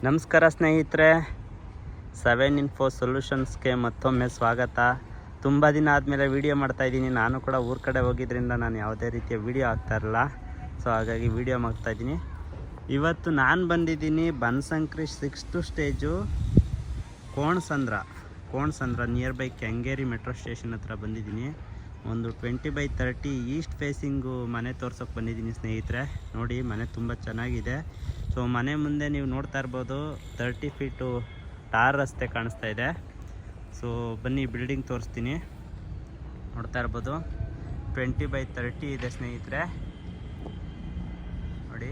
ನಮಸ್ಕಾರ ಸ್ನೇಹಿತರೆ, 7info ಸೊಲ್ಯೂಷನ್ಸ್ಗೆ ಮತ್ತೊಮ್ಮೆ ಸ್ವಾಗತ. ತುಂಬ ದಿನ ಆದಮೇಲೆ ವೀಡಿಯೋ ಮಾಡ್ತಾಯಿದ್ದೀನಿ. ನಾನು ಕೂಡ ಊರ ಕಡೆ ಹೋಗಿದ್ದರಿಂದ ನಾನು ಯಾವುದೇ ರೀತಿಯ ವೀಡಿಯೋ ಆಗ್ತಾಯಿರಲ್ಲ. ಸೊ ಹಾಗಾಗಿ ವೀಡಿಯೋ ಮಾಡ್ತಾಯಿದ್ದೀನಿ. ಇವತ್ತು ನಾನು ಬಂದಿದ್ದೀನಿ Banashankari 6th stage Konasandra near by Kengeri metro station ಹತ್ರ ಬಂದಿದ್ದೀನಿ. ಒಂದು 20x30 ಈಸ್ಟ್ ಫೇಸಿಂಗು ಮನೆ ತೋರ್ಸೋಕ್ಕೆ ಬಂದಿದ್ದೀನಿ ಸ್ನೇಹಿತರೆ. ನೋಡಿ, ಮನೆ ತುಂಬ ಚೆನ್ನಾಗಿದೆ. ಸೊ ಮನೆ ಮುಂದೆ ನೀವು ನೋಡ್ತಾ ಇರ್ಬೋದು 30 ಫೀಟು ಟಾರ್ ರಸ್ತೆ ಕಾಣಿಸ್ತಾ ಇದೆ. ಸೊ ಬನ್ನಿ ಬಿಲ್ಡಿಂಗ್ ತೋರಿಸ್ತೀನಿ. ನೋಡ್ತಾ ಇರ್ಬೋದು 20x30 ಇದೆ ಸ್ನೇಹಿತರೆ. ನೋಡಿ,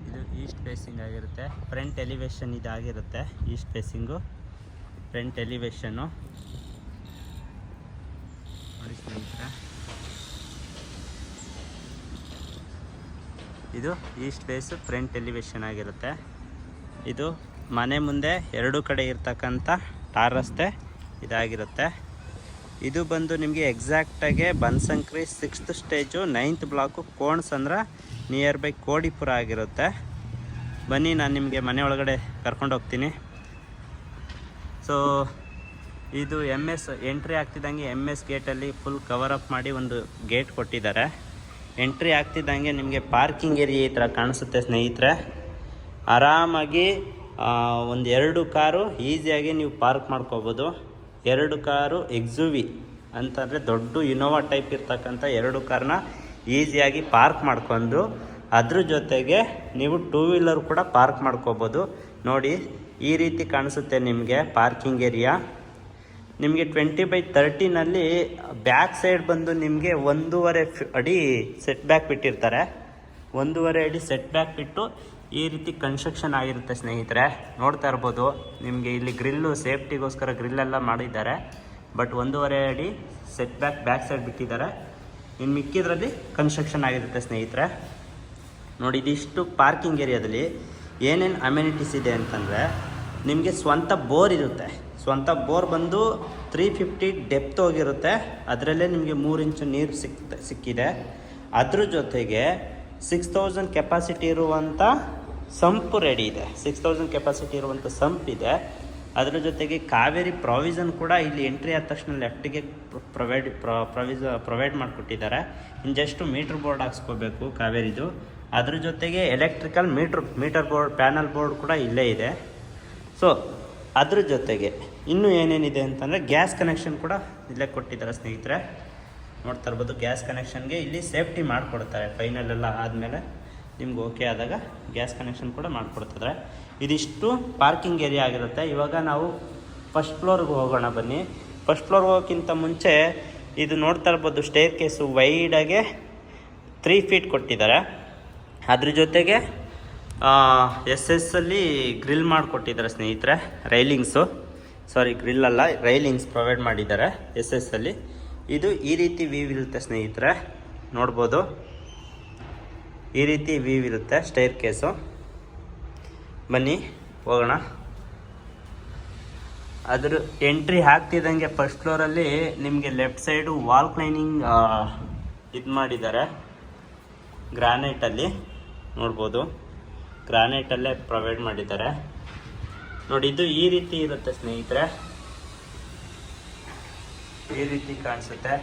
ಇದು ಈಸ್ಟ್ ಫೇಸಿಂಗ್ ಆಗಿರುತ್ತೆ. ಫ್ರಂಟ್ ಎಲಿವೇಶನ್ ಇದಾಗಿರುತ್ತೆ. ಈಸ್ಟ್ ಫೇಸಿಂಗು ಫ್ರಂಟ್ ಎಲಿವೇಶನ್ನು ನೋಡಿ ಸ್ನೇಹಿತರೆ. ಇದು ಈಸ್ಟ್ ಫೇಸ್ ಫ್ರಂಟ್ ಎಲಿವೇಶನ್ ಆಗಿರುತ್ತೆ. ಇದು ಮನೆ ಮುಂದೆ ಎರಡು ಕಡೆ ಇರ್ತಕ್ಕಂಥ ಟಾರ್ ರಸ್ತೆ ಇದಾಗಿರುತ್ತೆ. ಇದು ಬಂದು ನಿಮಗೆ ಎಕ್ಸಾಕ್ಟಾಗಿ Banashankari 6th stage 9th block Konasandra near by Kodipura ಆಗಿರುತ್ತೆ. ಬನ್ನಿ, ನಾನು ನಿಮಗೆ ಮನೆ ಒಳಗಡೆ ಕರ್ಕೊಂಡು ಹೋಗ್ತೀನಿ. ಸೊ ಇದು MS ಎಂಟ್ರಿ ಆಗ್ತಿದ್ದಂಗೆ MS ಗೇಟಲ್ಲಿ ಫುಲ್ ಕವರ್ ಅಪ್ ಮಾಡಿ ಒಂದು ಗೇಟ್ ಕೊಟ್ಟಿದ್ದಾರೆ. ಎಂಟ್ರಿ ಆಗ್ತಿದ್ದಂಗೆ ನಿಮಗೆ ಪಾರ್ಕಿಂಗ್ ಏರಿಯಾ ಈ ಥರ ಕಾಣಿಸುತ್ತೆ ಸ್ನೇಹಿತರೆ. ಆರಾಮಾಗಿ ಒಂದು 2 ಕಾರು ಈಸಿಯಾಗಿ ನೀವು ಪಾರ್ಕ್ ಮಾಡ್ಕೋಬೋದು. 2 ಕಾರು XUV ಅಂತಂದರೆ ದೊಡ್ಡ ಇನೋವಾ ಟೈಪ್ ಇರ್ತಕ್ಕಂಥ 2 ಕಾರ್ನ ಈಸಿಯಾಗಿ ಪಾರ್ಕ್ ಮಾಡ್ಕೊಂಡು ಅದ್ರ ಜೊತೆಗೆ ನೀವು 2 ವೀಲರ್ ಕೂಡ ಪಾರ್ಕ್ ಮಾಡ್ಕೋಬೋದು. ನೋಡಿ, ಈ ರೀತಿ ಕಾಣಿಸುತ್ತೆ ನಿಮಗೆ ಪಾರ್ಕಿಂಗ್ ಏರಿಯಾ. ನಿಮಗೆ 20x30ನಲ್ಲಿ ಬ್ಯಾಕ್ ಸೈಡ್ ಬಂದು ನಿಮಗೆ 1.5 ಅಡಿ ಸೆಟ್ ಬ್ಯಾಕ್ ಬಿಟ್ಟಿರ್ತಾರೆ. 1.5 ಅಡಿ ಸೆಟ್ ಬ್ಯಾಕ್ ಬಿಟ್ಟು ಈ ರೀತಿ ಕನ್ಸ್ಟ್ರಕ್ಷನ್ ಆಗಿರುತ್ತೆ ಸ್ನೇಹಿತರೆ. ನೋಡ್ತಾ ಇರ್ಬೋದು, ನಿಮಗೆ ಇಲ್ಲಿ ಗ್ರಿಲ್ಲು ಸೇಫ್ಟಿಗೋಸ್ಕರ ಗ್ರಿಲ್ಲೆಲ್ಲ ಮಾಡಿದ್ದಾರೆ. ಬಟ್ 1.5 ಅಡಿ ಸೆಟ್ ಬ್ಯಾಕ್ ಸೈಡ್ ಬಿಟ್ಟಿದ್ದಾರೆ. ಇನ್ನು ಮಿಕ್ಕಿದ್ರಲ್ಲಿ ಕನ್ಸ್ಟ್ರಕ್ಷನ್ ಆಗಿರುತ್ತೆ ಸ್ನೇಹಿತರೆ. ನೋಡಿ, ಇದಿಷ್ಟು ಪಾರ್ಕಿಂಗ್ ಏರಿಯಾದಲ್ಲಿ ಏನೇನು ಅಮ್ಯುನಿಟೀಸ್ ಇದೆ ಅಂತಂದರೆ ನಿಮಗೆ ಸ್ವಂತ ಬೋರ್ ಇರುತ್ತೆ. ಸ್ವಂತ ಬೋರ್ ಬಂದು 350 ಡೆಪ್ತ್ ಹೋಗಿರುತ್ತೆ. ಅದರಲ್ಲೇ ನಿಮಗೆ 3 ಇಂಚು ನೀರು ಸಿಕ್ಕಿದೆ. ಅದ್ರ ಜೊತೆಗೆ 6000 ಕೆಪಾಸಿಟಿ ಇರುವಂಥ ಸಂಪು ರೆಡಿ ಇದೆ. 6000 ಕೆಪಾಸಿಟಿ ಇರುವಂಥ ಸಂಪ್ ಇದೆ. ಅದರ ಜೊತೆಗೆ ಕಾವೇರಿ ಪ್ರಾವಿಷನ್ ಕೂಡ ಇಲ್ಲಿ ಎಂಟ್ರಿ ಆದ ತಕ್ಷಣ ಲೆಫ್ಟಿಗೆ ಪ್ರೊವೈಡ್ ಮಾಡಿಕೊಟ್ಟಿದ್ದಾರೆ. ಇನ್ನು ಜಸ್ಟ್ ಮೀಟ್ರ್ ಬೋರ್ಡ್ ಹಾಕ್ಸ್ಕೋಬೇಕು ಕಾವೇರಿದು. ಅದ್ರ ಜೊತೆಗೆ electrical meter board panel board ಕೂಡ ಇಲ್ಲೇ ಇದೆ. ಸೊ ಅದ್ರ ಜೊತೆಗೆ ಇನ್ನೂ ಏನೇನಿದೆ ಅಂತಂದರೆ ಗ್ಯಾಸ್ ಕನೆಕ್ಷನ್ ಕೂಡ ಇಲ್ಲೇ ಕೊಟ್ಟಿದ್ದಾರೆ ಸ್ನೇಹಿತರೆ. ನೋಡ್ತಾ ಇರ್ಬೋದು, ಗ್ಯಾಸ್ ಕನೆಕ್ಷನ್ಗೆ ಇಲ್ಲಿ ಸೇಫ್ಟಿ ಮಾಡಿಕೊಡ್ತಾರೆ. ಫೈನಲ್ ಎಲ್ಲ ಆದಮೇಲೆ ನಿಮ್ಗೆ ಓಕೆ ಆದಾಗ ಗ್ಯಾಸ್ ಕನೆಕ್ಷನ್ ಕೂಡ ಮಾಡಿಕೊಡ್ತಿದ್ದಾರೆ. ಇದಿಷ್ಟು ಪಾರ್ಕಿಂಗ್ ಏರಿಯಾ ಆಗಿರುತ್ತೆ. ಇವಾಗ ನಾವು ಫಸ್ಟ್ ಫ್ಲೋರ್ಗೆ ಹೋಗೋಣ ಬನ್ನಿ. ಫಸ್ಟ್ ಫ್ಲೋರ್ಗೆ ಹೋಗೋಕ್ಕಿಂತ ಮುಂಚೆ ಇದು ನೋಡ್ತಾ ಇರ್ಬೋದು, ಸ್ಟೇರ್ ಕೇಸು ವೈಡಾಗೆ 3 ಫೀಟ್ ಕೊಟ್ಟಿದ್ದಾರೆ. ಅದ್ರ ಜೊತೆಗೆ SS ಅಲ್ಲಿ ಗ್ರಿಲ್ ಮಾಡಿಕೊಟ್ಟಿದ್ದಾರೆ ಸ್ನೇಹಿತರೆ. ಗ್ರಿಲ್ ಅಲ್ಲ, ರೈಲಿಂಗ್ಸ್ ಪ್ರೊವೈಡ್ ಮಾಡಿದ್ದಾರೆ SS ಅಲ್ಲಿ. ಇದು ಈ ರೀತಿ ವ್ಯೂ ಇರುತ್ತೆ ಸ್ನೇಹಿತರೆ. ನೋಡ್ಬೋದು, ಈ ರೀತಿ ವ್ಯೂ ಇರುತ್ತೆ ಸ್ಟೇರ್ ಕೇಸು. ಬನ್ನಿ ಹೋಗೋಣ. ಅದ್ರ ಎಂಟ್ರಿ ಆಗ್ತಿದ್ದಂಗೆ ಫಸ್ಟ್ ಫ್ಲೋರಲ್ಲಿ ನಿಮಗೆ ಲೆಫ್ಟ್ ಸೈಡು ವಾಲ್ ಕ್ಲೈನಿಂಗ್ ಇದು ಮಾಡಿದ್ದಾರೆ ಗ್ರಾನೈಟಲ್ಲಿ. ನೋಡ್ಬೋದು, ಗ್ರಾನೈಟಲ್ಲೇ ಪ್ರೊವೈಡ್ ಮಾಡಿದ್ದಾರೆ. ನೋಡಿ, ಇದು ಈ ರೀತಿ ಇರುತ್ತೆ ಸ್ನೇಹಿತರೆ. ಈ ರೀತಿ ಕಾಣಿಸುತ್ತೆ.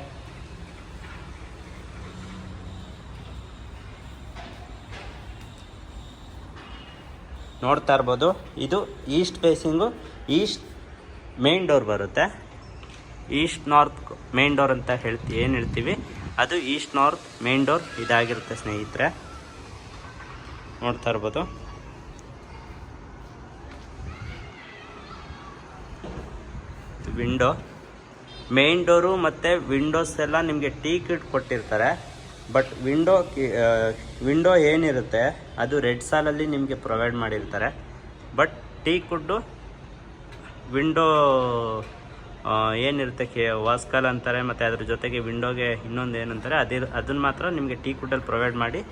ನೋಡ್ತಾ ಇರ್ಬೋದು, ಇದು East facing East main door ಬರುತ್ತೆ. ಈಸ್ಟ್ ನಾರ್ತ್ ಮೇನ್ ಡೋರ್ ಅಂತ ಏನು ಹೇಳ್ತೀವಿ ಅದು ಈಸ್ಟ್ ನಾರ್ತ್ ಮೇನ್ ಡೋರ್ ಇದಾಗಿರುತ್ತೆ ಸ್ನೇಹಿತರೆ. ನೋಡ್ತಾ ಇರ್ಬೋದು, ವಿಂಡೋ ಮೇನ್ ಡೋರು ಮತ್ತು ವಿಂಡೋಸ್ ಎಲ್ಲ ನಿಮಗೆ ಟೀಕ್ ಇಟ್ ಕೊಟ್ಟಿರ್ತಾರೆ. ಬಟ್ ವಿಂಡೋ ಏನಿರುತ್ತೆ ಅದು ರೆಡ್ ಸಾಲಲ್ಲಿ ನಿಮಗೆ ಪ್ರೊವೈಡ್ ಮಾಡಿರ್ತಾರೆ. ಬಟ್ ಟೀಕ್ ವುಡ್ಡು ವಿಂಡೋ ಏನಿರುತ್ತೆ ವಾಸ್ಕಲ್ ಅಂತಾರೆ. ಮತ್ತು ಅದ್ರ ಜೊತೆಗೆ ವಿಂಡೋಗೆ ಇನ್ನೊಂದು ಏನಂತಾರೆ ಅದನ್ನು ಮಾತ್ರ ನಿಮಗೆ ಟೀಕ್ ವುಡ್ಡಲ್ಲಿ ಪ್ರೊವೈಡ್ ಮಾಡಿ,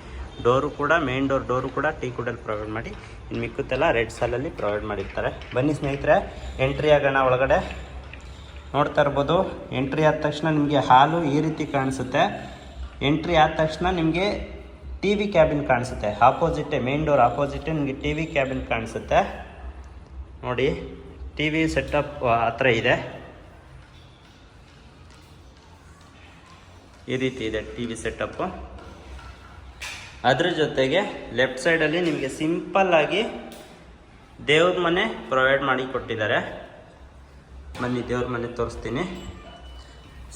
ಡೋರು ಕೂಡ ಮೇನ್ ಡೋರು ಕೂಡ ಟೀಕ್ ವುಡ್ಡಲ್ಲಿ ಪ್ರೊವೈಡ್ ಮಾಡಿ, ಇನ್ನು ಮಿಕ್ಕುತ್ತೆಲ್ಲ ರೆಡ್ ಸಾಲಲ್ಲಿ ಪ್ರೊವೈಡ್ ಮಾಡಿರ್ತಾರೆ. ಬನ್ನಿ ಸ್ನೇಹಿತರೆ, ಎಂಟ್ರಿ ಆಗೋಣ ಒಳಗಡೆ. ನೋಡ್ತಾ ಇರ್ಬೋದು, ಎಂಟ್ರಿ ಆದ ತಕ್ಷಣ ನಿಮಗೆ ಹಾಲು ಈ ರೀತಿ ಕಾಣಿಸುತ್ತೆ. ಎಂಟ್ರಿ ಆದ ತಕ್ಷಣ ನಿಮಗೆ ಟಿ ವಿ ಕ್ಯಾಬಿನ್ ಕಾಣಿಸುತ್ತೆ. ಆಪೋಸಿಟೇ ಮೇನ್ ಡೋರ್ ಆಪೋಸಿಟೇ ನಿಮಗೆ ಟಿ ವಿ ಕ್ಯಾಬಿನ್ ಕಾಣಿಸುತ್ತೆ ನೋಡಿ. ಟಿ ವಿ ಸೆಟಪ್ ಹತ್ರ ಇದೆ, ಈ ರೀತಿ ಇದೆ ಟಿ ವಿ ಸೆಟಪ್ಪು. ಅದ್ರ ಜೊತೆಗೆ ಲೆಫ್ಟ್ ಸೈಡಲ್ಲಿ ನಿಮಗೆ ಸಿಂಪಲ್ಲಾಗಿ ದೇವ್ರ ಮನೆ ಪ್ರೊವೈಡ್ ಮಾಡಿ ಕೊಟ್ಟಿದ್ದಾರೆ. ಬನ್ನಿ ದೇವ್ರ ಮನೆ ತೋರಿಸ್ತೀನಿ.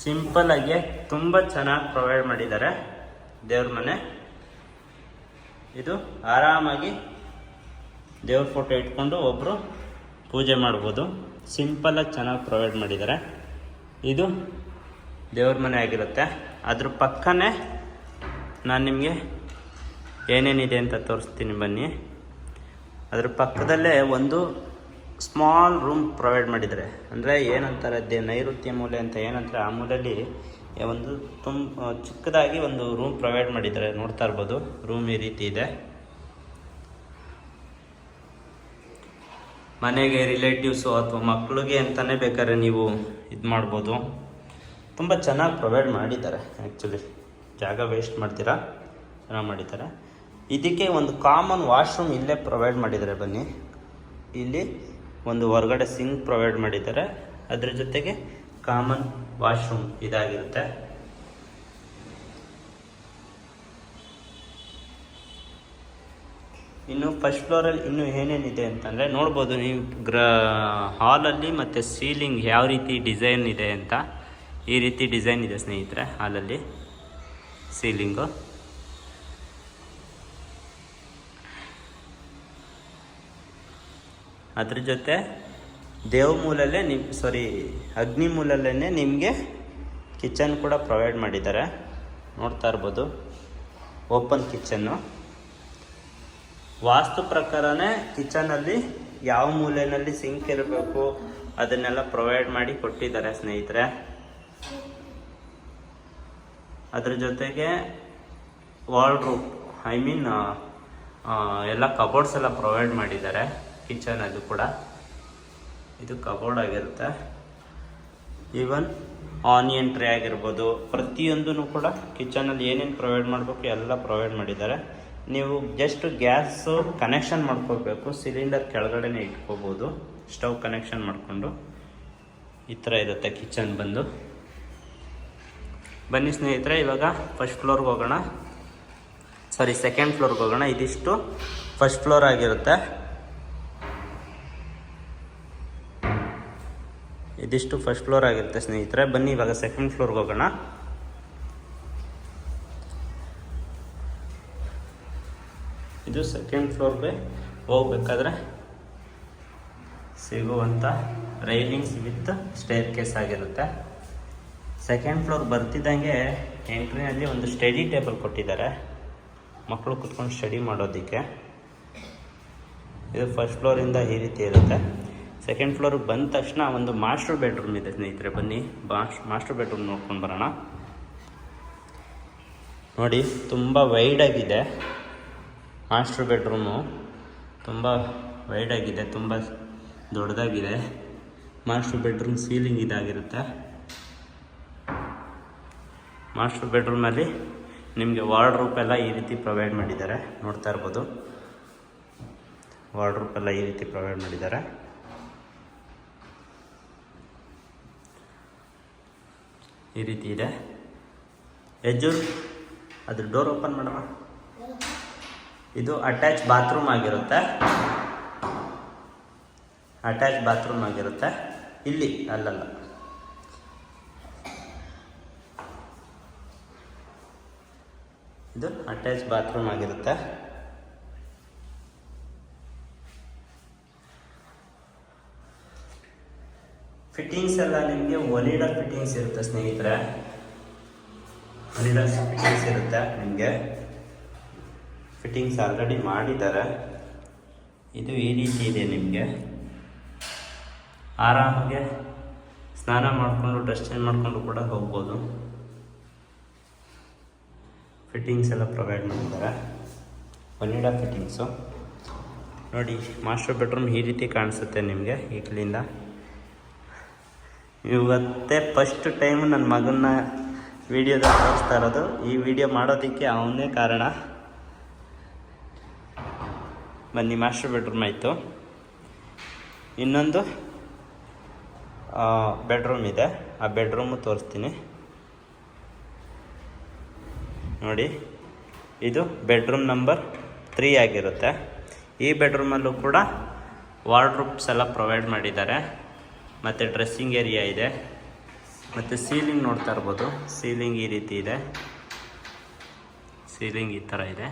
ಸಿಂಪಲ್ಲಾಗಿ ತುಂಬ ಚೆನ್ನಾಗಿ ಪ್ರೊವೈಡ್ ಮಾಡಿದ್ದಾರೆ ದೇವ್ರ ಮನೆ. ಇದು ಆರಾಮಾಗಿ ದೇವ್ರ ಫೋಟೋ ಇಟ್ಕೊಂಡು ಒಬ್ಬರು ಪೂಜೆ ಮಾಡ್ಬೋದು. ಸಿಂಪಲ್ಲಾಗಿ ಚೆನ್ನಾಗಿ ಪ್ರೊವೈಡ್ ಮಾಡಿದ್ದಾರೆ. ಇದು ದೇವ್ರ ಮನೆ ಆಗಿರುತ್ತೆ. ಅದ್ರ ಪಕ್ಕನೇ ನಾನು ನಿಮಗೆ ಏನೇನಿದೆ ಅಂತ ತೋರಿಸ್ತೀನಿ ಬನ್ನಿ. ಅದ್ರ ಪಕ್ಕದಲ್ಲೇ ಒಂದು ಸ್ಮಾಲ್ ರೂಮ್ ಪ್ರೊವೈಡ್ ಮಾಡಿದ್ದಾರೆ. ಅಂದರೆ ಏನಂತಾರೆ ನೈಋತ್ಯ ಮೂಲೆ ಅಂತ ಏನಂತಾರೆ, ಆ ಮೂಲೆಯಲ್ಲಿ ಒಂದು ಚಿಕ್ಕದಾಗಿ ಒಂದು ರೂಮ್ ಪ್ರೊವೈಡ್ ಮಾಡಿದ್ದಾರೆ. ನೋಡ್ತಾ ಇರ್ಬೋದು ರೂಮ್ ಈ ರೀತಿ ಇದೆ. ಮನೆಗೆ ರಿಲೇಟಿವ್ಸು ಅಥವಾ ಮಕ್ಕಳಿಗೆ ಅಂತಲೇ ಬೇಕಾದ್ರೆ ನೀವು ಇದು ಮಾಡ್ಬೋದು. ತುಂಬ ಚೆನ್ನಾಗಿ ಪ್ರೊವೈಡ್ ಮಾಡಿದ್ದಾರೆ. ಆ್ಯಕ್ಚುಲಿ ಜಾಗ ವೇಸ್ಟ್ ಮಾಡ್ತೀರಾ, ಚೆನ್ನಾಗಿ ಮಾಡಿದ್ದಾರೆ. ಇದಕ್ಕೆ ಒಂದು ಕಾಮನ್ ವಾಶ್ರೂಮ್ ಇಲ್ಲೇ ಪ್ರೊವೈಡ್ ಮಾಡಿದ್ದಾರೆ. ಬನ್ನಿ, ಇಲ್ಲಿ ಒಂದು ಹೊರಗಡೆ ಸಿಂಕ್ ಪ್ರೊವೈಡ್ ಮಾಡಿದ್ದಾರೆ. ಅದ್ರ ಜೊತೆಗೆ ಕಾಮನ್ ವಾಶ್ರೂಮ್ ಇದಾಗಿರುತ್ತೆ. ಇನ್ನು ಫಸ್ಟ್ ಫ್ಲೋರಲ್ಲಿ ಇನ್ನೂ ಏನೇನಿದೆ ಅಂತಂದರೆ ನೋಡ್ಬೋದು ನೀವು. ಹಾಲಲ್ಲಿ ಮತ್ತು ಸೀಲಿಂಗ್ ಯಾವ ರೀತಿ ಡಿಸೈನ್ ಇದೆ ಅಂತ. ಈ ರೀತಿ ಡಿಸೈನ್ ಇದೆ ಸ್ನೇಹಿತರೆ ಹಾಲಲ್ಲಿ ಸೀಲಿಂಗು. ಅದ್ರ ಜೊತೆ ದೇವಮೂಲಲ್ಲೇ ಅಗ್ನಿ ಮೂಲಲ್ಲೇ ನಿಮಗೆ ಕಿಚನ್ ಕೂಡ ಪ್ರೊವೈಡ್ ಮಾಡಿದ್ದಾರೆ. ನೋಡ್ತಾ ಇರ್ಬೋದು ಓಪನ್ ಕಿಚನ್ನು. ವಾಸ್ತು ಪ್ರಕಾರನೇ ಕಿಚನಲ್ಲಿ ಯಾವ ಮೂಲೆಯಲ್ಲಿ ಸಿಂಕ್ ಇರಬೇಕು ಅದನ್ನೆಲ್ಲ ಪ್ರೊವೈಡ್ ಮಾಡಿ ಕೊಟ್ಟಿದ್ದಾರೆ ಸ್ನೇಹಿತರೆ. ಅದ್ರ ಜೊತೆಗೆ ವಾರ್ಡ್ರೋಬ್ ಎಲ್ಲ ಕಬೋರ್ಡ್ಸ್ ಎಲ್ಲ ಪ್ರೊವೈಡ್ ಮಾಡಿದ್ದಾರೆ ಕಿಚನಲ್ಲಿ ಕೂಡ. ಇದು ಕಬೋರ್ಡ್ ಆಗಿರುತ್ತೆ. ಈವನ್ ಆನಿಯನ್ ಟ್ರೇ ಆಗಿರ್ಬೋದು, ಪ್ರತಿಯೊಂದೂ ಕೂಡ ಕಿಚನಲ್ಲಿ ಏನೇನು ಪ್ರೊವೈಡ್ ಮಾಡಬೇಕು ಎಲ್ಲ ಪ್ರೊವೈಡ್ ಮಾಡಿದ್ದಾರೆ. ನೀವು ಜಸ್ಟ್ ಗ್ಯಾಸು ಕನೆಕ್ಷನ್ ಮಾಡ್ಕೋಬೇಕು. ಸಿಲಿಂಡರ್ ಕೆಳಗಡೆನೇ ಇಟ್ಕೋಬೋದು. ಸ್ಟವ್ ಕನೆಕ್ಷನ್ ಮಾಡಿಕೊಂಡು ಈ ಥರ ಇರುತ್ತೆ ಕಿಚನ್ ಬಂದು. ಬನ್ನಿ ಸ್ನೇಹಿತರೆ, ಇವಾಗ ಫಸ್ಟ್ ಫ್ಲೋರ್ಗೆ ಹೋಗೋಣ. ಸೆಕೆಂಡ್ ಫ್ಲೋರ್ಗೆ ಹೋಗೋಣ. ಇದಿಷ್ಟು ಫಸ್ಟ್ ಫ್ಲೋರ್ ಆಗಿರುತ್ತೆ. ಇದಿಷ್ಟು ಫಸ್ಟ್ ಫ್ಲೋರ್ ಆಗಿರುತ್ತೆ ಸ್ನೇಹಿತರೆ. ಬನ್ನಿ ಇವಾಗ ಸೆಕೆಂಡ್ ಫ್ಲೋರ್ಗೆ ಹೋಗೋಣ. ಇದು ಸೆಕೆಂಡ್ ಫ್ಲೋರ್ಗೆ ಹೋಗ್ಬೇಕಾದ್ರೆ ಸಿಗುವಂಥ ರೈಲಿಂಗ್ಸ್ ವಿತ್ ಸ್ಟೇರ್ ಕೇಸ್ ಆಗಿರುತ್ತೆ. ಸೆಕೆಂಡ್ ಫ್ಲೋರ್ ಬರ್ತಿದ್ದಂಗೆ ಎಂಟ್ರಿನಲ್ಲಿ ಒಂದು ಸ್ಟಡಿ ಟೇಬಲ್ ಕೊಟ್ಟಿದ್ದಾರೆ, ಮಕ್ಕಳು ಕುತ್ಕೊಂಡು ಸ್ಟಡಿ ಮಾಡೋದಕ್ಕೆ. ಇದು ಫಸ್ಟ್ ಫ್ಲೋರಿಂದ ಈ ರೀತಿ ಇರುತ್ತೆ. ಸೆಕೆಂಡ್ ಫ್ಲೋರ್ಗೆ ಬಂದ ತಕ್ಷಣ ಒಂದು ಮಾಸ್ಟರ್ ಬೆಡ್ರೂಮ್ ಇದೆ ಸ್ನೇಹಿತರೆ. ಬನ್ನಿ ಮಾಸ್ಟರ್ ಬೆಡ್ರೂಮ್ ನೋಡ್ಕೊಂಡು ಬರೋಣ. ನೋಡಿ, ತುಂಬ ವೈಡಾಗಿದೆ ಮಾಸ್ಟರ್ ಬೆಡ್ರೂಮು. ತುಂಬ ವೈಡಾಗಿದೆ, ತುಂಬ ದೊಡ್ಡದಾಗಿದೆ. ಮಾಸ್ಟರ್ ಬೆಡ್ರೂಮ್ ಸೀಲಿಂಗ್ ಇದಾಗಿರುತ್ತೆ. ಮಾಸ್ಟರ್ ಬೆಡ್ರೂಮಲ್ಲಿ ನಿಮಗೆ ವಾರ್ಡ್ರೋಬ್ ಎಲ್ಲ ಈ ರೀತಿ ಪ್ರೊವೈಡ್ ಮಾಡಿದ್ದಾರೆ. ನೋಡ್ತಾ ಇರ್ಬೋದು ವಾರ್ಡ್ರೋಬ್ ಎಲ್ಲ ಈ ರೀತಿ ಪ್ರೊವೈಡ್ ಮಾಡಿದ್ದಾರೆ. ಈ ರೀತಿ ಇದೆ. ಎಜ್ಜು ಅದ್ರ ಡೋರ್ ಓಪನ್ ಮಾಡಮ್ಮ. ಇದು ಅಟ್ಯಾಚ್ ಬಾತ್ರೂಮ್ ಆಗಿರುತ್ತೆ. ಅಟ್ಯಾಚ್ ಬಾತ್ರೂಮ್ ಆಗಿರುತ್ತೆ. ಇಲ್ಲಿ ಅಲ್ಲಲ್ಲ, ಇದು ಅಟ್ಯಾಚ್ ಬಾತ್ರೂಮ್ ಆಗಿರುತ್ತೆ. ಫಿಟ್ಟಿಂಗ್ಸ್ ಎಲ್ಲ ನಿಮಗೆ ಒನಿಡಾ ಫಿಟ್ಟಿಂಗ್ಸ್ ಇರುತ್ತೆ ಸ್ನೇಹಿತರೆ. ಒನಿಡಾ ಫಿಟ್ಟಿಂಗ್ಸ್ ಇರುತ್ತೆ ನಿಮಗೆ. ಫಿಟ್ಟಿಂಗ್ಸ್ ಆಲ್ರೆಡಿ ಮಾಡಿದ್ದಾರೆ. ಇದು ಈ ರೀತಿ ಇದೆ. ನಿಮಗೆ ಆರಾಮಾಗೆ ಸ್ನಾನ ಮಾಡಿಕೊಂಡು ಡ್ರೆಸ್ ಚೇಂಜ್ ಮಾಡಿಕೊಂಡು ಕೂಡ ಹೋಗ್ಬೋದು. ಫಿಟ್ಟಿಂಗ್ಸ್ ಎಲ್ಲ ಪ್ರೊವೈಡ್ ಮಾಡಿದ್ದಾರೆ, ಒನಿಡಾ ಫಿಟ್ಟಿಂಗ್ಸು. ನೋಡಿ, ಮಾಸ್ಟರ್ ಬೆಡ್ರೂಮ್ ಈ ರೀತಿ ಕಾಣಿಸುತ್ತೆ ನಿಮಗೆ ಈಗಲಿಂದ. ಇವತ್ತೇ ಫಸ್ಟ್ ಟೈಮ್ ನನ್ನ ಮಗನ್ನ ವೀಡಿಯೋದಲ್ಲಿ ತೋರಿಸ್ತಾ ಇರೋದು. ಈ ವಿಡಿಯೋ ಮಾಡೋದಕ್ಕೆ ಅವನೇ ಕಾರಣ. ಬನ್ನಿ, ಮಾಸ್ಟರ್ ಬೆಡ್ರೂಮ್ ಆಯಿತು. ಇನ್ನೊಂದು ಬೆಡ್ರೂಮ್ ಇದೆ, ಆ ಬೆಡ್ರೂಮು ತೋರಿಸ್ತೀನಿ ನೋಡಿ. ಇದು ಬೆಡ್ರೂಮ್ ನಂಬರ್ 3 ಆಗಿರುತ್ತೆ. ಈ ಬೆಡ್ರೂಮಲ್ಲೂ ಕೂಡ ವಾರ್ಡ್ರೂಬ್ಸ್ ಎಲ್ಲ ಪ್ರೊವೈಡ್ ಮಾಡಿದ್ದಾರೆ, ಮತ್ತು ಡ್ರೆಸ್ಸಿಂಗ್ ಏರಿಯಾ ಇದೆ, ಮತ್ತು ಸೀಲಿಂಗ್ ನೋಡ್ತಾ ಇರ್ಬೋದು. ಸೀಲಿಂಗ್ ಈ ರೀತಿ ಇದೆ, ಸೀಲಿಂಗ್ ಈ ಥರ ಇದೆ.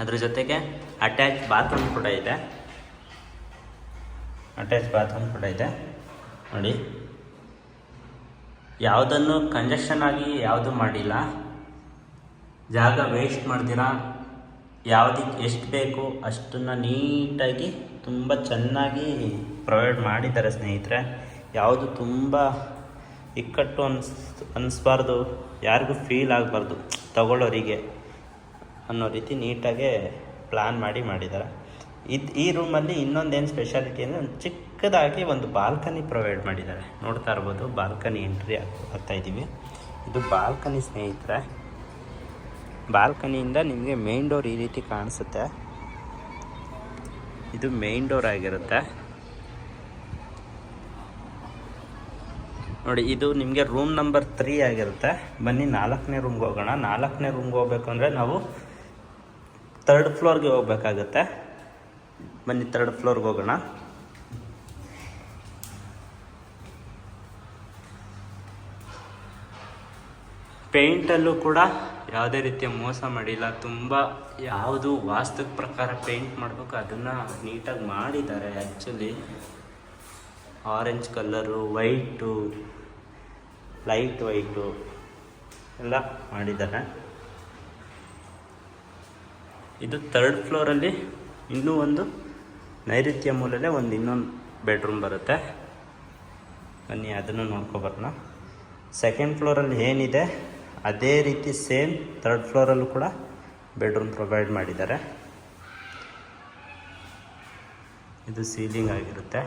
ಅದ್ರ ಜೊತೆಗೆ ಅಟ್ಯಾಚ್ ಬಾತ್ರೂಮ್ ಕೂಡ ಇದೆ, ನೋಡಿ. ಯಾವುದನ್ನು ಕಂಜೆಷನ್ ಆಗಿ ಯಾವುದು ಮಾಡಿಲ್ಲ, ಜಾಗ ವೇಸ್ಟ್ ಮಾಡ್ದಿರಾ ಯಾವುದಕ್ಕೆ ಎಷ್ಟು ಬೇಕು ಅಷ್ಟನ್ನು ನೀಟಾಗಿ ತುಂಬ ಚೆನ್ನಾಗಿ ಪ್ರೊವೈಡ್ ಮಾಡಿದ್ದಾರೆ ಸ್ನೇಹಿತರೆ. ಯಾವುದು ತುಂಬ ಇಕ್ಕಟ್ಟು ಅನ್ನಿಸ್ಬಾರ್ದು, ಯಾರಿಗೂ ಫೀಲ್ ಆಗಬಾರ್ದು ತಗೊಳ್ಳೋರಿಗೆ ಅನ್ನೋ ರೀತಿ ನೀಟಾಗೆ ಪ್ಲ್ಯಾನ್ ಮಾಡಿದ್ದಾರೆ. ಈ ರೂಮಲ್ಲಿ ಇನ್ನೊಂದೇನು ಸ್ಪೆಷಾಲಿಟಿ ಅಂದರೆ ಒಂದು ಚಿಕ್ಕದಾಗಿ ಒಂದು ಬಾಲ್ಕನಿ ಪ್ರೊವೈಡ್ ಮಾಡಿದ್ದಾರೆ, ನೋಡ್ತಾ ಇರ್ಬೋದು. ಬಾಲ್ಕನಿ ಎಂಟ್ರಿ ಆಗ್ತಾ ಇದ್ದೀವಿ. ಇದು ಬಾಲ್ಕನಿ ಸ್ನೇಹಿತರೆ. ಬಾಲ್ಕನಿಯಿಂದ ನಿಮಗೆ ಮೇನ್ ಡೋರ್ ಈ ರೀತಿ ಕಾಣಿಸುತ್ತೆ. ಇದು ಮೇನ್ ಡೋರ್ ಆಗಿರುತ್ತೆ ನೋಡಿ. ಇದು ನಿಮಗೆ ರೂಮ್ ನಂಬರ್ 3 ಆಗಿರುತ್ತೆ. ಬನ್ನಿ 4ನೇ ರೂಮ್ಗೆ ಹೋಗೋಣ. 4ನೇ ರೂಮ್ಗೆ ಹೋಗ್ಬೇಕು ಅಂದರೆ ನಾವು 3rd ಫ್ಲೋರ್ಗೆ ಹೋಗ್ಬೇಕಾಗತ್ತೆ. ಬನ್ನಿ 3rd ಫ್ಲೋರ್ಗೆ ಹೋಗೋಣ. ಪೇಂಟಲ್ಲೂ ಕೂಡ ಯಾವುದೇ ರೀತಿಯ ಮೋಸ ಮಾಡಿಲ್ಲ. ತುಂಬ ಯಾವುದು ವಾಸ್ತು ಪ್ರಕಾರ ಪೇಂಟ್ ಮಾಡಬೇಕು ಅದನ್ನು ನೀಟಾಗಿ ಮಾಡಿದ್ದಾರೆ. Actually orange colour, white, light white ಎಲ್ಲ ಮಾಡಿದ್ದಾರೆ. ಇದು 3rd ಫ್ಲೋರಲ್ಲಿ ಇನ್ನೂ ಒಂದು ನೈಋತ್ಯ ಮೂಲಲ್ಲೇ ಇನ್ನೊಂದು ಬೆಡ್ರೂಮ್ ಬರುತ್ತೆ. ಬನ್ನಿ ಅದನ್ನು ನೋಡ್ಕೊಬರೋಣ. 2nd ಫ್ಲೋರಲ್ಲಿ ಏನಿದೆ ಅದೇ ರೀತಿ ಸೇಮ್ 3rd ಫ್ಲೋರಲ್ಲೂ ಕೂಡ ಬೆಡ್ರೂಮ್ ಪ್ರೊವೈಡ್ ಮಾಡಿದ್ದಾರೆ. ಇದು ಸೀಲಿಂಗ್ ಆಗಿರುತ್ತೆ.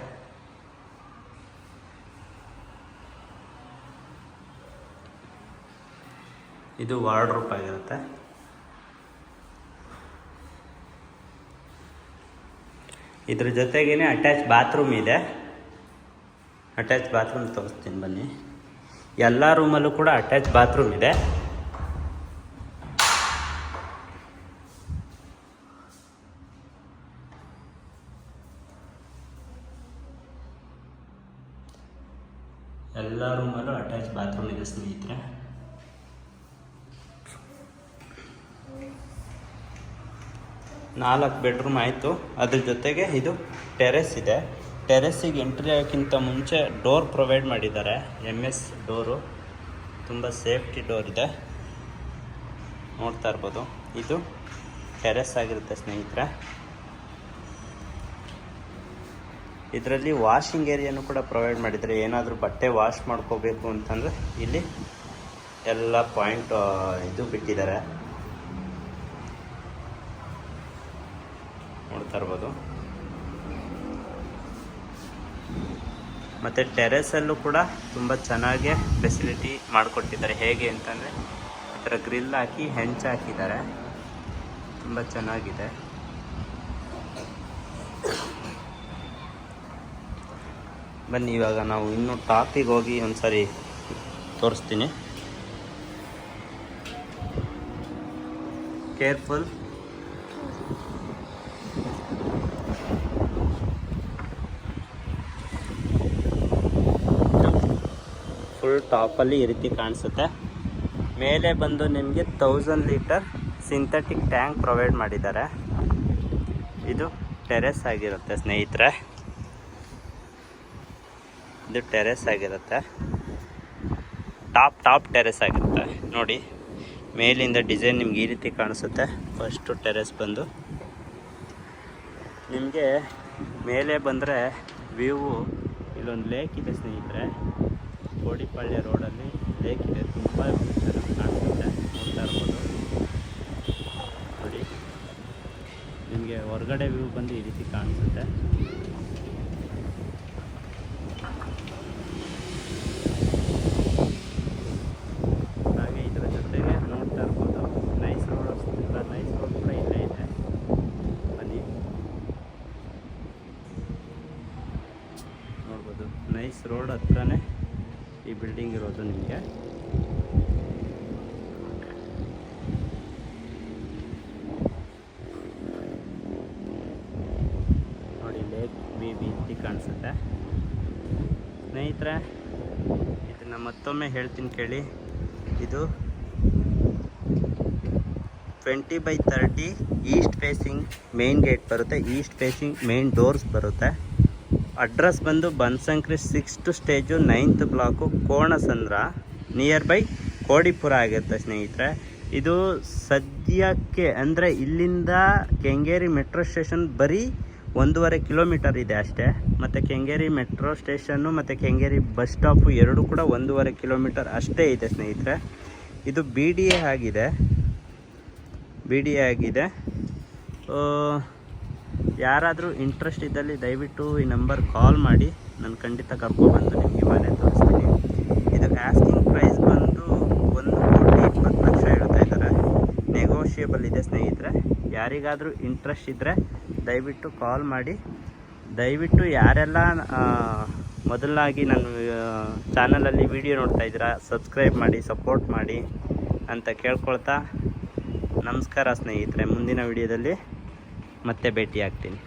ಇದು ವಾರ್ಡ್ರೋಬ್ ಆಗಿರುತ್ತೆ. ಇದ್ರ ಜೊತೆಗೇನೆ ಅಟ್ಯಾಚ್ ಬಾತ್ರೂಮ್ ಇದೆ. ಅಟ್ಯಾಚ್ ಬಾತ್ರೂಮ್ ತೋರಿಸ್ತೀನಿ ಬನ್ನಿ. ಎಲ್ಲ ರೂಮಲ್ಲೂ ಕೂಡ ಅಟ್ಯಾಚ್ ಬಾತ್ರೂಮ್ ಇದೆ. ಎಲ್ಲ ರೂಮಲ್ಲೂ ಅಟ್ಯಾಚ್ ಬಾತ್ರೂಮ್ ಇದೆ ಸ್ನೇಹಿತರೆ. ನಾಲ್ಕು ಬೆಡ್ರೂಮ್ ಆಯಿತು. ಅದ್ರ ಜೊತೆಗೆ ಇದು ಟೆರೆಸ್ ಇದೆ. ಟೆರೆಸ್ಸಿಗೆ ಎಂಟ್ರಿ ಆಗೋಕ್ಕಿಂತ ಮುಂಚೆ ಡೋರ್ ಪ್ರೊವೈಡ್ ಮಾಡಿದ್ದಾರೆ. MS ಡೋರು, ತುಂಬ ಸೇಫ್ಟಿ ಡೋರ್ ಇದೆ, ನೋಡ್ತಾ ಇರ್ಬೋದು. ಇದು ಟೆರೆಸ್ ಆಗಿರುತ್ತೆ ಸ್ನೇಹಿತರೆ. ಇದರಲ್ಲಿ ವಾಷಿಂಗ್ ಏರಿಯಾನು ಕೂಡ ಪ್ರೊವೈಡ್ ಮಾಡಿದ್ದಾರೆ. ಏನಾದರೂ ಬಟ್ಟೆ ವಾಶ್ ಮಾಡ್ಕೋಬೇಕು ಅಂತಂದರೆ ಇಲ್ಲಿ ಎಲ್ಲ ಪಾಯಿಂಟ್ ಇದು ಬಿಟ್ಟಿದ್ದಾರೆ, ನೋಡ್ತಾ ಇರ್ಬೋದು. ಮತ್ತು ಟೆರೆಸಲ್ಲೂ ಕೂಡ ತುಂಬ ಚೆನ್ನಾಗಿ ಫೆಸಿಲಿಟಿ ಮಾಡಿಕೊಟ್ಟಿದ್ದಾರೆ. ಹೇಗೆ ಅಂತಂದರೆ ಈ ಥರ ಗ್ರಿಲ್ ಹಾಕಿ ಹೆಂಚು ಹಾಕಿದ್ದಾರೆ, ತುಂಬ ಚೆನ್ನಾಗಿದೆ. ಬನ್ನಿ ಇವಾಗ ನಾವು ಇನ್ನೂ ಟಾಪಿಗೆ ಹೋಗಿ ಒಂದು ಸಾರಿ ತೋರಿಸ್ತೀನಿ. ಕೇರ್ಫುಲ್. ಫುಲ್ ಟಾಪಲ್ಲಿ ಈ ರೀತಿ ಕಾಣಿಸುತ್ತೆ. ಮೇಲೆ ಬಂದು ನಿಮಗೆ 1000 ಲೀಟರ್ ಸಿಂಥೆಟಿಕ್ ಟ್ಯಾಂಕ್ ಪ್ರೊವೈಡ್ ಮಾಡಿದ್ದಾರೆ. ಇದು ಟೆರೆಸ್ ಆಗಿರುತ್ತೆ ಸ್ನೇಹಿತರೆ. ಇದು ಟೆರೆಸ್ ಆಗಿರುತ್ತೆ, ಟಾಪ್ ಟೆರೆಸ್ ಆಗಿರುತ್ತೆ ನೋಡಿ. ಮೇಲಿಂದ ಡಿಸೈನ್ ನಿಮ್ಗೆ ಈ ರೀತಿ ಕಾಣಿಸುತ್ತೆ. ಫಸ್ಟು ಟೆರೆಸ್ ಬಂದು ನಿಮಗೆ ಮೇಲೆ ಬಂದರೆ ವ್ಯೂ ಇಲ್ಲೊಂದು ಲೇಕ್ ಇದೆ ಸ್ನೇಹಿತರೆ. ಕೋಡಿಪಾಳ್ಯ ರೋಡಲ್ಲಿ ಲೇಕ್ ಇದೆ, ತುಂಬ ಚೆನ್ನಾಗಿ ಕಾಣಿಸುತ್ತೆ, ನೋಡ್ತಾ ಇರ್ಬೋದು ನೋಡಿ. ನಿಮಗೆ ಹೊರಗಡೆ ವ್ಯೂ ಬಂದು ಈ ರೀತಿ ಕಾಣಿಸುತ್ತೆ. ಹಾಗೆ ಇದರ ಜೊತೆಗೆ ನೋಡ್ತಾ ಇರ್ಬೋದು ನೈಸ್ ರೋಡ್ ಕೂಡ ಇಲ್ಲೇ ಇದೆ. ನೈಸ್ ರೋಡ್ ಹತ್ರನೇ ಈ ಬಿಲ್ಡಿಂಗ್ ಇರೋದು ನಿಮಗೆ. ನೋಡಿ ಲೇಕ್ ಬೀದಿ ಕಾಣಿಸುತ್ತೆ ಸ್ನೇಹಿತರೆ. ಇದನ್ನು ಮತ್ತೊಮ್ಮೆ ಹೇಳ್ತೀನಿ ಕೇಳಿ. ಇದು 20/30 ಈಸ್ಟ್ ಫೇಸಿಂಗ್ ಮೇನ್ ಗೇಟ್ ಬರುತ್ತೆ, ಈಸ್ಟ್ ಫೇಸಿಂಗ್ ಮೇನ್ ಡೋರ್ಸ್ ಬರುತ್ತೆ. ಅಡ್ರೆಸ್ ಬಂದು Banashankari 6th stage 9th block Konasandra, near by Kodipura ಆಗುತ್ತೆ ಸ್ನೇಹಿತರೆ. ಇದು ಸದ್ಯಕ್ಕೆ ಅಂದರೆ ಇಲ್ಲಿಂದ ಕೆಂಗೇರಿ ಮೆಟ್ರೋ ಸ್ಟೇಷನ್ ಬರೀ 1.5 ಕಿಲೋಮೀಟರ್ ಇದೆ ಅಷ್ಟೇ. ಮತ್ತು ಕೆಂಗೇರಿ ಮೆಟ್ರೋ ಸ್ಟೇಷನ್ನು ಮತ್ತು ಕೆಂಗೇರಿ ಬಸ್ ಸ್ಟಾಪು ಎರಡೂ ಕೂಡ 1.5 ಕಿಲೋಮೀಟರ್ ಅಷ್ಟೇ ಇದೆ ಸ್ನೇಹಿತರೆ. ಇದು BDA ಆಗಿದೆ, ಯಾರಾದರೂ ಇಂಟ್ರೆಸ್ಟ್ ಇದ್ದಲ್ಲಿ ದಯವಿಟ್ಟು ಈ ನಂಬರ್ ಕಾಲ್ ಮಾಡಿ, ನಾನು ಖಂಡಿತ ಕರ್ಕೊಬಂದು ನಿಮಗೆ ಮನೆ ತೋರಿಸ್ತೀನಿ. ಇದು ಆಸ್ಕಿಂಗ್ ಪ್ರೈಸ್ ಬಂದು 1,20,00,000 ಹೇಳ್ತಾ ಇದ್ದಾರೆ, ನೆಗೋಷಿಯಬಲ್ ಇದೆ ಸ್ನೇಹಿತರೆ. ಯಾರಿಗಾದರೂ ಇಂಟ್ರೆಸ್ಟ್ ಇದ್ದರೆ ದಯವಿಟ್ಟು ಕಾಲ್ ಮಾಡಿ. ದಯವಿಟ್ಟು ಯಾರೆಲ್ಲ ಮೊದಲಾಗಿ ನನ್ನ ಚಾನಲಲ್ಲಿ ವಿಡಿಯೋ ನೋಡ್ತಾ ಇದ್ದೀರಾ ಸಬ್ಸ್ಕ್ರೈಬ್ ಮಾಡಿ, ಸಪೋರ್ಟ್ ಮಾಡಿ ಅಂತ ಕೇಳ್ಕೊಳ್ತಾ ನಮಸ್ಕಾರ ಸ್ನೇಹಿತರೆ. ಮುಂದಿನ ವಿಡಿಯೋದಲ್ಲಿ ಮತ್ತೆ ಭೇಟಿ ಆಗ್ತೀನಿ.